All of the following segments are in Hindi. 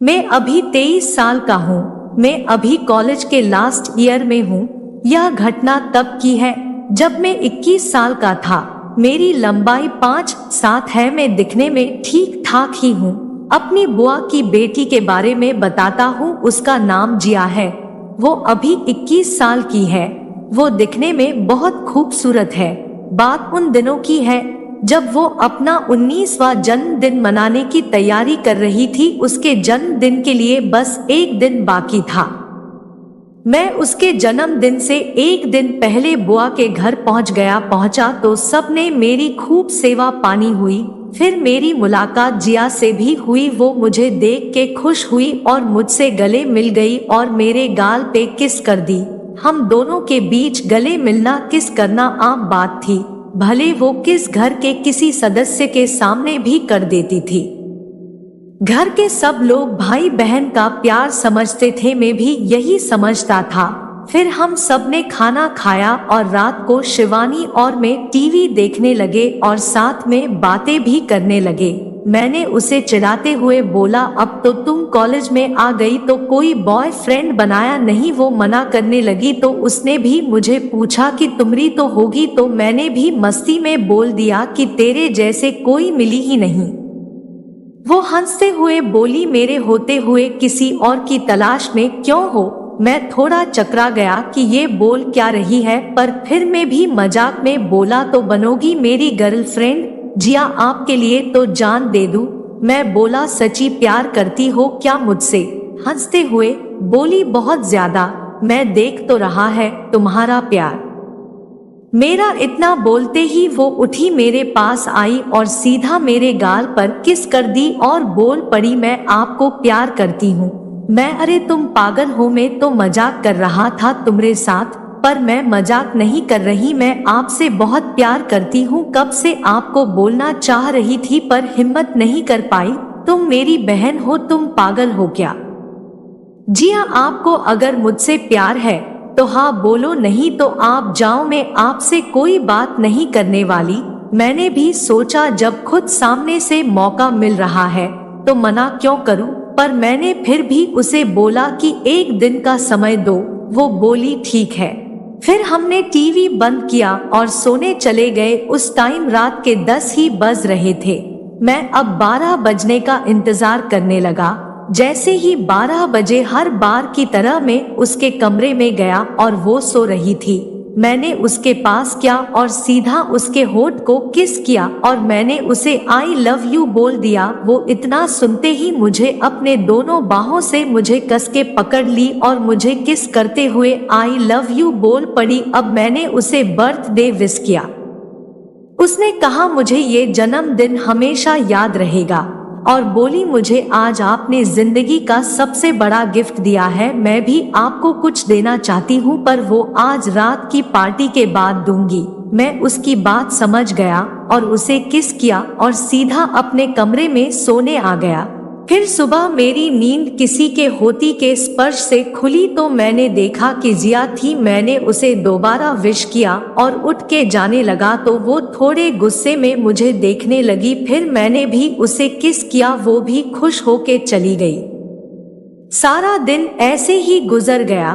मैं अभी 23 साल का हूँ। मैं अभी कॉलेज के लास्ट ईयर में हूँ। यह घटना तब की है जब मैं 21 साल का था। मेरी लंबाई 5'7" है। मैं दिखने में ठीक ठाक ही हूँ। अपनी बुआ की बेटी के बारे में बताता हूँ। उसका नाम जिया है। वो अभी 21 साल की है। वो दिखने में बहुत खूबसूरत है। बात उन दिनों की है जब वो अपना 19वां जन्मदिन मनाने की तैयारी कर रही थी। उसके जन्मदिन के लिए बस एक दिन बाकी था। मैं उसके जन्मदिन से एक दिन पहले बुआ के घर पहुंचा तो सबने मेरी खूब सेवा पानी हुई। फिर मेरी मुलाकात जिया से भी हुई। वो मुझे देख के खुश हुई और मुझसे गले मिल गई और मेरे गाल पे किस कर दी। हम दोनों के बीच गले मिलना किस करना आम बात थी। भले वो किस घर के किसी सदस्य के सामने भी कर देती थी। घर के सब लोग भाई बहन का प्यार समझते थे। मैं भी यही समझता था। फिर हम सब ने खाना खाया और रात को शिवानी और मैं टीवी देखने लगे और साथ में बातें भी करने लगे। मैंने उसे चिढ़ाते हुए बोला, अब तो तुम कॉलेज में आ गई तो कोई बॉयफ्रेंड बनाया नहीं। वो मना करने लगी तो उसने भी मुझे पूछा कि तुम्हारी तो होगी। तो मैंने भी मस्ती में बोल दिया कि तेरे जैसे कोई मिली ही नहीं। वो हंसते हुए बोली, मेरे होते हुए किसी और की तलाश में क्यों हो। मैं थोड़ा चकरा गया कि ये बोल क्या रही है, पर फिर मैं भी मजाक में बोला, तो बनोगी मेरी गर्लफ्रेंड। जिया, आपके लिए तो जान दे दूं। मैं बोला, सच्ची प्यार करती हो क्या मुझसे। हंसते हुए बोली, बहुत ज्यादा। मैं देख तो रहा है तुम्हारा प्यार। मेरा इतना बोलते ही वो उठी, मेरे पास आई और सीधा मेरे गाल पर किस कर दी और बोल पड़ी, मैं आपको प्यार करती हूँ। मैं, अरे तुम पागल हो, मैं तो मजाक कर रहा था तुम्हारे साथ। पर मैं मजाक नहीं कर रही, मैं आपसे बहुत प्यार करती हूँ। कब से आपको बोलना चाह रही थी पर हिम्मत नहीं कर पाई। तुम मेरी बहन हो, तुम पागल हो क्या। जिया, आपको अगर मुझसे प्यार है तो हाँ बोलो, नहीं तो आप जाओ। मैं आपसे कोई बात नहीं करने वाली। मैंने भी सोचा जब खुद सामने से मौका मिल रहा है तो मना क्यों करूं, पर मैंने फिर भी उसे बोला कि एक दिन का समय दो। वो बोली, ठीक है। फिर हमने टीवी बंद किया और सोने चले गए। उस टाइम रात के 10 ही बज रहे थे। मैं अब 12 बजने का इंतजार करने लगा। जैसे ही 12 बजे हर बार की तरह मैं उसके कमरे में गया और वो सो रही थी। मैंने उसके पास किया और सीधा उसके होठ को किस किया और मैंने उसे आई लव यू बोल दिया। वो इतना सुनते ही मुझे अपने दोनों बाहों से मुझे कस के पकड़ ली और मुझे किस करते हुए आई लव यू बोल पड़ी। अब मैंने उसे बर्थडे विश किया। उसने कहा, मुझे ये जन्मदिन हमेशा याद रहेगा और बोली, मुझे आज आपने जिंदगी का सबसे बड़ा गिफ्ट दिया है। मैं भी आपको कुछ देना चाहती हूँ, पर वो आज रात की पार्टी के बाद दूंगी। मैं उसकी बात समझ गया और उसे किस किया और सीधा अपने कमरे में सोने आ गया। फिर सुबह मेरी नींद किसी के होती के स्पर्श से खुली तो मैंने देखा कि जिया थी। मैंने उसे दोबारा विश किया और उठ के जाने लगा तो वो थोड़े गुस्से में मुझे देखने लगी। फिर मैंने भी उसे किस किया, वो भी खुश होके चली गई। सारा दिन ऐसे ही गुजर गया।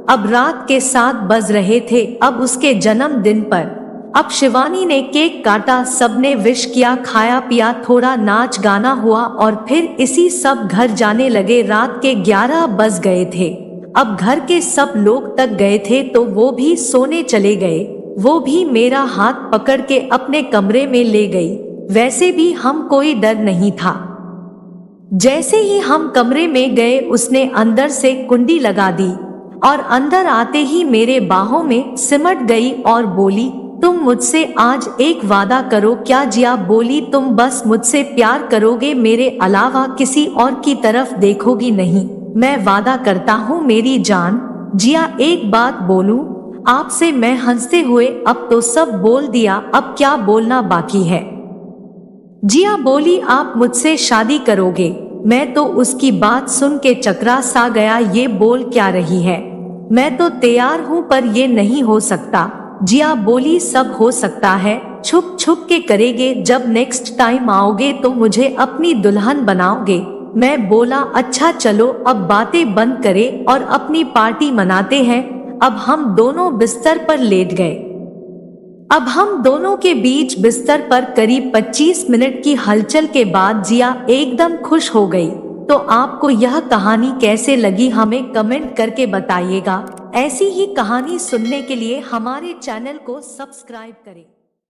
अब रात के 7 बज रहे थे। अब उसके जन्मदिन पर अब शिवानी ने केक काटा, सबने विश किया, खाया पिया, थोड़ा नाच गाना हुआ और फिर इसी सब घर जाने लगे। रात के 11 बज गए थे। अब घर के सब लोग तक गए थे तो वो भी सोने चले गए। वो भी मेरा हाथ पकड़ के अपने कमरे में ले गई। वैसे भी हम कोई डर नहीं था। जैसे ही हम कमरे में गए उसने अंदर से कुंडी लगा दी और अंदर आते ही मेरे बाहों में सिमट गई और बोली, तुम मुझसे आज एक वादा करो। क्या। जिया बोली, तुम बस मुझसे प्यार करोगे, मेरे अलावा किसी और की तरफ देखोगी नहीं। मैं वादा करता हूँ मेरी जान। जिया, एक बात बोलूं आपसे। मैं हंसते हुए अब तो सब बोल दिया, अब क्या बोलना बाकी है। जिया बोली, आप मुझसे शादी करोगे। मैं तो उसकी बात सुन के चकरा सा गया। ये बोल क्या रही है। मैं तो तैयार हूँ पर ये नहीं हो सकता। जिया बोली, सब हो सकता है, छुप छुप के करेंगे। जब नेक्स्ट टाइम आओगे तो मुझे अपनी दुल्हन बनाओगे। मैं बोला अच्छा चलो अब बातें बंद करें और अपनी पार्टी मनाते हैं। अब हम दोनों बिस्तर पर लेट गए। अब हम दोनों के बीच बिस्तर पर करीब 25 मिनट की हलचल के बाद जिया एकदम खुश हो गई। तो आपको यह कहानी कैसे लगी हमें कमेंट करके बताइएगा। ऐसी ही कहानी सुनने के लिए हमारे चैनल को सब्सक्राइब करें।